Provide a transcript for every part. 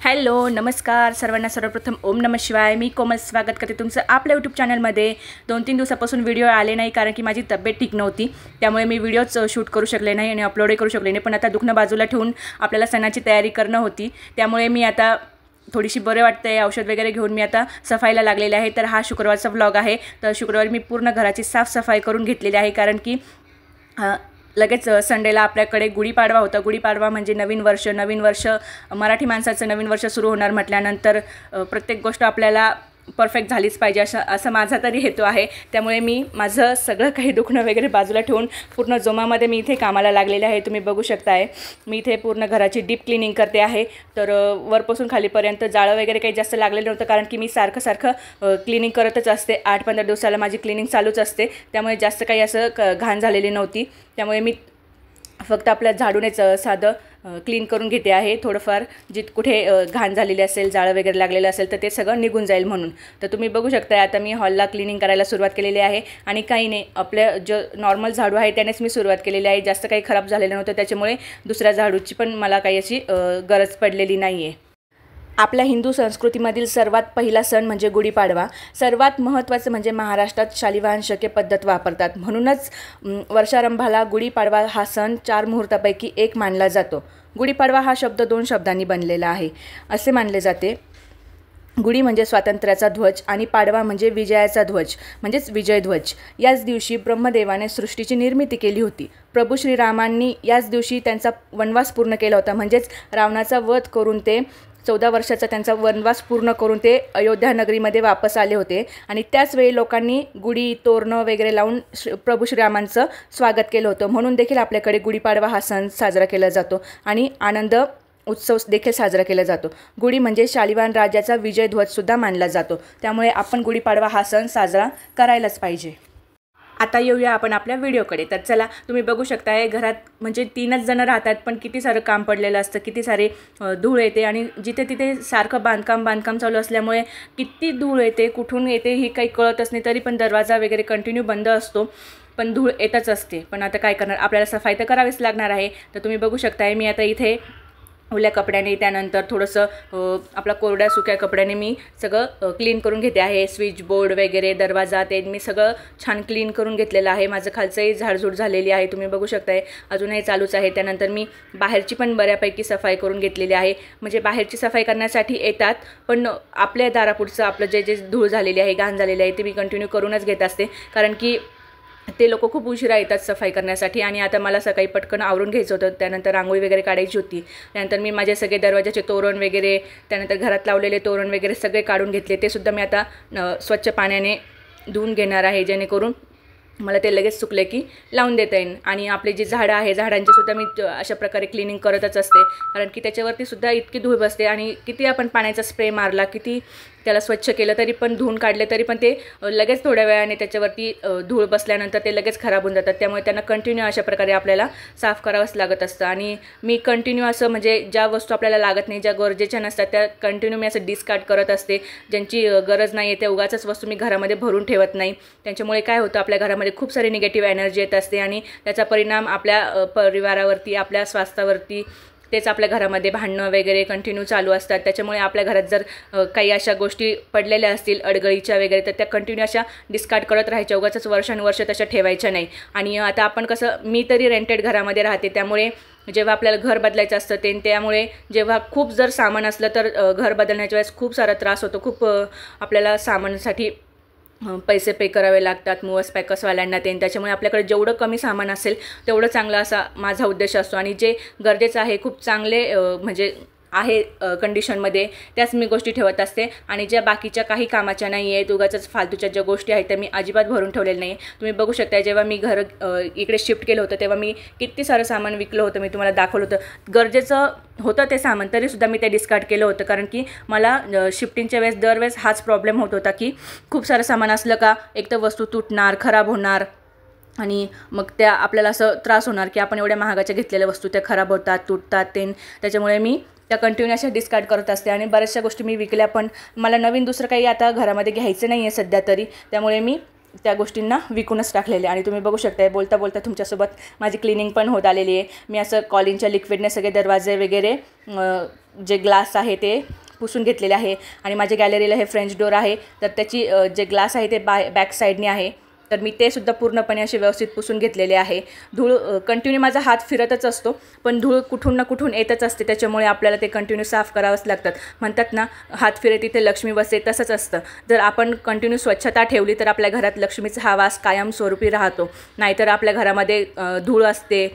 Hello नमस्कार सर्वांना। सर्वप्रथम ओम नमः शिवाय। मी कोमल स्वागत करते तुमचं आपल्या यूट्यूब चॅनलमध्ये। 2-3 दिवसापासून व्हिडिओ आले नाही कारण की माझी तब्येत ठीक नव्हती, त्यामुळे मी व्हिडिओच शूट करू शकले नाही आणि अपलोडही करू शकले नाही। पण आता दुखणं बाजूला ठेवून आपल्याला सणाची तयारी करणं होती, त्यामुळे मी आता थोडीशी बरे वाटते, औषध वगैरे घेऊन मी आता सफाईला लागलेले आहे। तर हा शुक्रवारचा व्लॉग आहे। तर शुक्रवारी मी पूर्ण घराची साफसफाई करून घेतलेली आहे कारण की लगेच संडेला आपल्याकडे गुढीपाडवा होता। गुढीपाडवा म्हणजे नवीन वर्ष मराठी माणसाचं नवीन वर्ष सुरू होणार म्हटल्यानंतर प्रत्येक गोष्ट आपल्याला परफेक्ट झालीच पाहिजे असं माझा तरी हेतू आहे। त्यामुळे मी माझं सगळं काही दुखणं वगैरे बाजूला ठेवून पूर्ण जोमामध्ये मी इथे कामाला लागलेले आहे। तुम्ही बघू शकताय मी इथे पूर्ण घराची डीप क्लिनिंग करते आहे। तर वरपासून खालीपर्यंत जाळं वगैरे काही जास्त लागलेलं नव्हतं कारण की मी सारखं क्लिनिंग करतच असते। 8-15 दिवसाला माझी क्लिनिंग चालूच असते, त्यामुळे जास्त काही असं घाण झालेली नव्हती। त्यामुळे मी फक्त आपल्या झाडूनेच साधं क्लीन करून घेते आहे। थोडंफार कुठे घाण झालेली असेल, जाळं वगैरे लागलेलं असेल तर ते सगळं निघून जाईल म्हणून। तर तुम्ही बघू शकता आता मी हॉलला क्लिनिंग करायला सुरुवात केलेली आहे आणि काही नाही, आपल्या जो नॉर्मल झाडू आहे त्यानेच मी सुरुवात केलेली आहे। जास्त काही खराब झालेलं नव्हतं, त्याच्यामुळे दुसऱ्या झाडूची पण मला काही अशी गरज पडलेली नाही आहे। आपल्या हिंदू संस्कृतीमधील सर्वात पहिला सण म्हणजे गुढीपाडवा। सर्वात महत्त्वाचं म्हणजे महाराष्ट्रात शालिवाहन शके पद्धत वापरतात, म्हणूनच वर्षारंभाला गुढीपाडवा हा सण 4 मुहूर्तापैकी एक मानला जातो। गुढीपाडवा हा शब्द 2 शब्दांनी बनलेला आहे असे मानले जाते। गुढी म्हणजे स्वातंत्र्याचा ध्वज आणि पाडवा म्हणजे विजयाचा ध्वज म्हणजेच विजयध्वज। याच दिवशी ब्रह्मदेवाने सृष्टीची निर्मिती केली होती। प्रभू श्रीरामांनी याच दिवशी त्यांचा वनवास पूर्ण केला होता, म्हणजेच रावणाचा वध करून ते 14 वर्षाचा त्यांचा वनवास पूर्ण करून ते अयोध्या नगरीमध्ये वापस आले होते आणि त्याच वेळी लोकांनी गुढी तोरणं वगैरे लावून प्रभू श्रीरामांचं स्वागत केलं होतं। म्हणून देखील आपल्याकडे गुढीपाडवा हा सण साजरा केला जातो आणि आनंद उत्सव देखील साजरा केला जातो। गुढी म्हणजे शालिवाहन राजाचा विजयध्वजसुद्धा मानला जातो, त्यामुळे आपण गुढीपाडवा हा सण साजरा करायलाच पाहिजे। आता येऊया आपण आपल्या व्हिडिओकडे। तर चला, तुम्ही बघू शकताय घरात म्हणजे 3च जण राहतात, पण किती सारं काम पडलेलं असतं, किती सारे धूळ येते आणि जिथे तिथे सारखं बांधकाम चालू असल्यामुळे किती धूळ येते, कुठून येते ही काही कळतच नाही। तरी पण दरवाजा वगैरे कंटिन्यू बंद असतो, पण धूळ येतच असते। पण आता काय करणार, आपल्याला सफाई तर करावीच लागणार आहे। तर तुम्ही बघू शकताय मी आता इथे ओल्या कपड्याने, त्यानंतर थोडंसं आपला कोरड्या सुक्या कपड्याने मी सगळं क्लीन करून घेते आहे। स्विच बोर्ड वगैरे, दरवाजा ते मी सगळं छान क्लीन करून घेतलेलं आहे। माझं खालचंही झाडझूड झालेली आहे, तुम्ही बघू शकताय अजूनही चालूच आहे। त्यानंतर मी बाहेरची पण बऱ्यापैकी सफाई करून घेतलेली आहे। म्हणजे बाहेरची सफाई करण्यासाठी येतात, पण आपल्या दारापुढचं आपलं जे धूळ झालेली आहे, घाण झालेली आहे, ते मी कंटिन्यू करूनच घेत असते कारण की ते लोक खूप उशिरा येतात सफाई करण्यासाठी। आणि आता मला सकाळी पटकन आवरून घ्यायचं होतं, त्यानंतर रांगोळी वगैरे काढायची होती। त्यानंतर मी माझे सगळे दरवाजाचे तोरण वगैरे, त्यानंतर घरात लावलेले तोरण वगैरे सगळे काढून घेतले। ते सुद्धा मी आता स्वच्छ पाण्याने धुवून घेणार आहे, जेणेकरून मला ते लगेच सुकले की लावून देता येईल। आणि आपले जे झाडं आहे, झाडांचे सुद्धा मी अशा प्रकारे क्लिनिंग करतच असते कारण की त्याच्यावरती सुद्धा इतकी धूळ बसते आणि किती आपण पाण्याचा स्प्रे मारला, किती त्याला स्वच्छ केलं तरी पण, धुवून काढले तरी पण ते लगेच थोड्या वेळाने त्याच्यावरती धूळ बसल्यानंतर ते लगेच खराब होऊन जातात। त्यामुळे त्यांना कंटिन्यू अशा प्रकारे आपल्याला साफ करावंच लागत असतं। आणि मी कंटिन्यू असं म्हणजे ज्या वस्तू आपल्याला लागत नाही, ज्या गरजेच्या नसतात, त्या कंटिन्यू मी असं डिस्कार्ड करत असते। ज्यांची गरज नाही आहे त्या उगाचच वस्तू मी घरामध्ये भरून ठेवत नाही। त्यांच्यामुळे काय होतं, आपल्या घरामध्ये खूप सारी निगेटिव्ह एनर्जी येत असते आणि त्याचा परिणाम आपल्या परिवारावरती, आपल्या स्वास्थ्यावरती, तेच आपल्या घरामध्ये भांडणं वगैरे कंटिन्यू चालू असतात। त्याच्यामुळे आपल्या घरात जर काही अशा गोष्टी पडलेल्या असतील अडगळीच्या वगैरे, तर त्या कंटिन्यू अशा डिस्कार्ड करत राहायच्या, उगाचच वर्षानुवर्ष तशा ठेवायच्या नाही। आणि आता आपण कसं, मी तरी रेंटेड घरामध्ये राहते, त्यामुळे जेव्हा आपल्याला घर बदलायचं असतं त्यामुळे जेव्हा खूप जर सामान असलं तर घर बदलण्याच्या वेळेस खूप सारा त्रास होतो। खूप आपल्याला सामानासाठी पैसे पे करावे लागतात मूव्हर्स पॅकर्सवाल्यांना त्याच्यामुळे आपल्याकडे जेवढं कमी सामान असेल तेवढं चांगलं असा माझा उद्देश असतो। आणि जे गरजेचं आहे, खूप चांगले म्हणजे आहे कंडिशनमध्ये, त्याच मी गोष्टी ठेवत असते। आणि ज्या बाकीच्या काही कामाच्या नाही आहेत, उगाचच फालतूच्या ज्या गोष्टी आहेत त्या मी अजिबात भरून ठेवलेल्या नाही। तुम्ही बघू शकता जेव्हा मी घर इकडे शिफ्ट केलं होतं तेव्हा मी किती सारं सामान विकलं होतं, मी तुम्हाला दाखवलं होतं। गरजेचं होतं ते सामान तरीसुद्धा मी ते डिस्कार्ड केलं होतं कारण की मला शिफ्टिंगच्या वेळेस दरवेळेस हाच प्रॉब्लेम होत होता की खूप सारं सामान असलं का एक तर वस्तू तुटणार, खराब होणार आणि मग त्या आपल्याला असं त्रास होणार की आपण एवढ्या महागाच्या घेतलेल्या वस्तू त्या खराब होतात, तुटतात त्याच्यामुळे मी त्या कंटिन्यू अशा डिस्कार्ड करत असते। आणि बऱ्याचशा गोष्टी मी विकल्या पण, मला नवीन दुसरं काही आता घरामध्ये घ्यायचं नाही आहे सध्या तरी, त्यामुळे मी त्या गोष्टींना विकूनच टाकलेले। आणि तुम्ही बघू शकताय बोलता बोलता तुमच्यासोबत माझी क्लिनिंग पण होत आलेली आहे। मी असं कॉलिनच्या लिक्विडने सगळे दरवाजे वगैरे जे ग्लास आहे ते पुसून घेतलेले आहे आणि माझ्या गॅलरीला हे फ्रेंच डोर आहे, तर त्याची जे ग्लास आहे ते बॅक साईडने आहे, तर मी ते सुद्धा पूर्णपणे असे व्यवस्थित पुसून घेतलेले आहे. धूळ कंटिन्यू माझा हात फिरतच असतो, पण धूळ कुठून ना कुठून येतच असते, त्याच्यामुळे आपल्याला ते कंटिन्यू साफ करावंच लागतात. म्हणतात ना, हात फिरे तिथे लक्ष्मी बसे, तसंच असतं. जर आपण कंटिन्यू स्वच्छता ठेवली तर आपल्या घरात लक्ष्मीचा हा वास कायमस्वरूपी राहतो. नाहीतर आपल्या घरामध्ये धूळ असते,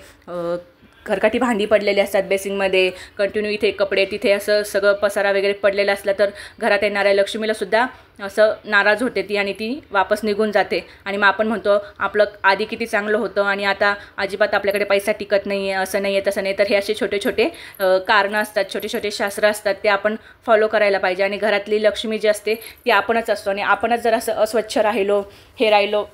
खरकाटी भांडी पडलेली असतात बेसिंगमध्ये, कंटिन्यू इथे कपडे तिथे असं सगळं पसारा वगैरे पडलेला असला तर घरात येणाऱ्या लक्ष्मीलासुद्धा असं नाराज होते ती आणि ती वापस निघून जाते. आणि मग आपण म्हणतो आपलं आधी किती चांगलं होतं आणि आता अजिबात आपल्याकडे पैसा टिकत नाही आहे, असं नाही आहे, तसं नाही. तर हे असे छोटे छोटे कारणं असतात, छोटे छोटे शास्त्र असतात, ते आपण फॉलो करायला पाहिजे. आणि घरातली लक्ष्मी जी असते ती आपणच असतो, आणि आपणच जर असं अस्वच्छ राहिलो, हे राहिलो,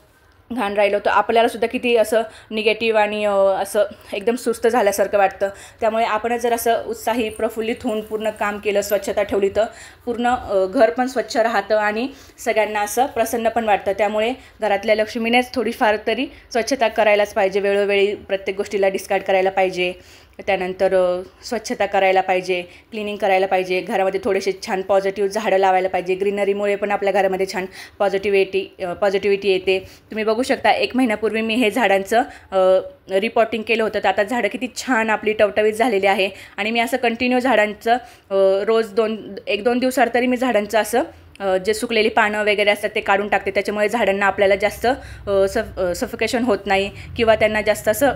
घाण राहिलो, तर आपल्यालासुद्धा किती असं निगेटिव्ह आणि असं एकदम सुस्त झाल्यासारखं वाटतं. त्यामुळे आपणच जर असं उत्साही प्रफुल्लित होऊन पूर्ण काम केलं, स्वच्छता ठेवली, तर पूर्ण घर पण स्वच्छ राहतं आणि सगळ्यांना असं प्रसन्न पण वाटतं. त्यामुळे घरातल्या लक्ष्मीनेच थोडीफार तरी स्वच्छता करायलाच पाहिजे, वेळोवेळी प्रत्येक गोष्टीला डिस्कार्ड करायला पाहिजे, त्यानंतर स्वच्छता करायला पाहिजे, क्लिनिंग करायला पाहिजे, घरामध्ये थोडेसे छान पॉझिटिव्ह झाडं लावायला पाहिजे. ग्रीनरीमुळे पण आपल्या घरामध्ये छान पॉझिटिव्हिटी येते. तुम्ही बघू शकता, 1 महिन्यापूर्वी मी हे झाडांचं रिपॉटिंग केलं होतं, तर आता झाडं किती छान आपली टवटवीत झालेली आहे. आणि मी असं कंटिन्यू झाडांचं रोज 1-2 दिवसात तरी मी झाडांचं असं जे सुकलेली पानं वगैरे असतात ते काढून टाकते. त्याच्यामुळे झाडांना आपल्याला जास्त सफोकेशन होत नाही किंवा त्यांना जास्त असं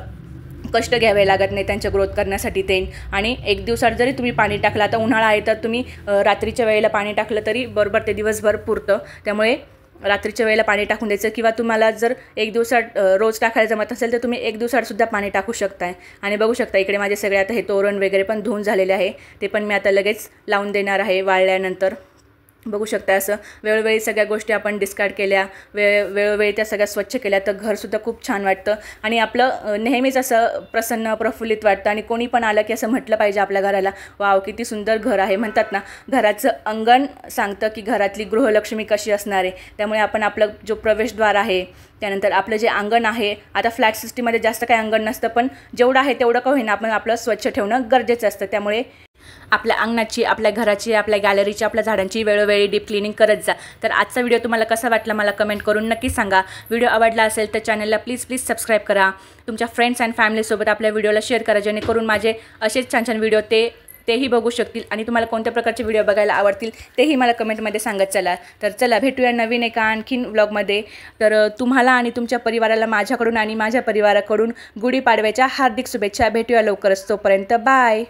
कष्ट घ्यावे लागत नाही त्यांच्या ग्रोथ करण्यासाठी ते. आणि 1 दिवसात जरी तुम्ही पाणी टाकलं, आता उन्हाळा आहे तर तुम्ही रात्रीच्या वेळेला पाणी टाकलं तरी बरोबर ते दिवसभर पुरतं. त्यामुळे रात्रीच्या वेळेला पाणी टाकून द्यायचं, किंवा तुम्हाला जर 1 दिवसात रोज टाकायला जमत असेल तर तुम्ही 1 दिवसातसुद्धा पाणी टाकू शकताय. आणि बघू शकता इकडे माझे सगळे आता हे तोरण वगैरे पण धुवून झालेले आहे, ते पण मी आता लगेच लावून देणार आहे वाळल्यानंतर. बघू शकता असं वेळोवेळी सगळ्या गोष्टी आपण डिस्कार्ड केल्या, वेळोवेळी त्या सगळ्या स्वच्छ केल्या, तर घरसुद्धा खूप छान वाटतं आणि आपलं नेहमीच असं प्रसन्न प्रफुल्लित वाटतं. आणि कोणी पण आलं की असं म्हटलं पाहिजे आपल्या घराला, वाव किती सुंदर घर आहे. म्हणतात ना, घराचं अंगण सांगतं की घरातली गृहलक्ष्मी कशी असणार आहे. त्यामुळे आपण आपलं जो प्रवेशद्वार आहे, त्यानंतर आपलं जे अंगण आहे, आता फ्लॅट सिस्टीममध्ये जास्त काही अंगण नसतं, पण जेवढं आहे तेवढं का होईना आपण आपलं स्वच्छ ठेवणं गरजेचं असतं. त्यामुळे आपल्या अंगणाची, आपल्या घराची, आपल्या गॅलरीची, आपल्या झाडांची वेळोवेळी डीप क्लिनिंग करत जा. तर आजचा व्हिडिओ तुम्हाला कसा वाटला मला कमेंट करून नक्की सांगा. व्हिडिओ आवडला असेल तर चॅनलला प्लीज सबस्क्राईब करा. तुमच्या फ्रेंड्स अँड फॅमिलीसोबत आपल्या व्हिडिओला शेअर करा, जेणेकरून माझे असेच छान छान व्हिडिओ तेही बघू शकतील. आणि तुम्हाला कोणत्या प्रकारचे व्हिडिओ बघायला आवडतील तेही मला कमेंटमध्ये सांगत चला. तर चला भेटूया नवीन एका आणखीन व्लॉगमध्ये. तर तुम्हाला आणि तुमच्या परिवाराला माझ्याकडून आणि माझ्या परिवाराकडून गुढीपाडव्याच्या हार्दिक शुभेच्छा. भेटूया लवकरच. तोपर्यंत बाय.